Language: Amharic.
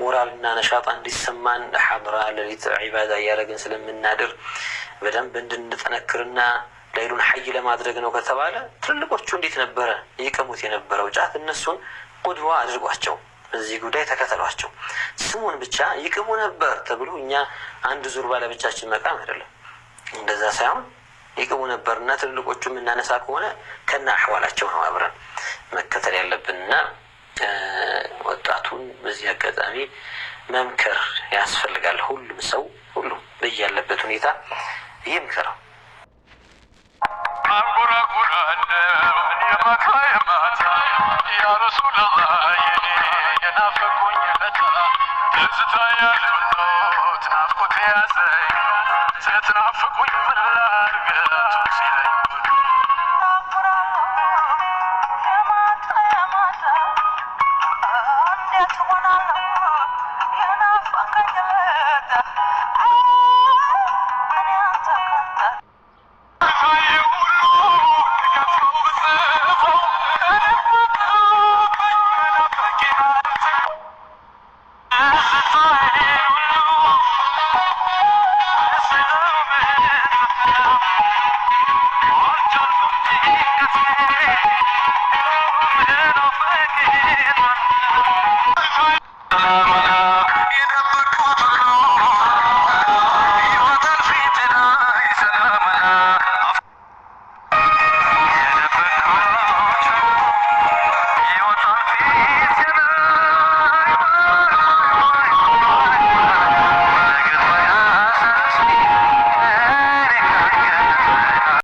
ሞራልና ነሻጣ እንዲሰማን ለሐድራ ለሊት ዒባዳ ያረግን ስለምናድር በደንብ እንድንጠነክርና ለይሉን ሐይ ለማድረግ ነው ከተባለ ትልልቆቹ እንዴት ነበረ ይቀሙት የነበረው ጫት እነሱን ቁድዋ አድርጓቸው በዚህ ጉዳይ ተከተሏቸው ስሙን ብቻ ይቀሙ ነበር ተብሎ እኛ አንድ ዙር ባለብቻችን መቃም አይደለም እንደዛ ሳይሆን ይቀሙ ነበርና ትልልቆቹም እናነሳ ከሆነ ከና አህዋላቸው ነው አብረን መከተል ያለብንና ወጣቱን በዚህ አጋጣሚ መምከር ያስፈልጋል ሁሉም ሰው ሁሉ በያለበት ሁኔታ ይምከረው يا رسول الله ينافقون يبتا تزتا يا جنو تنافقوا يا زي تنافقوا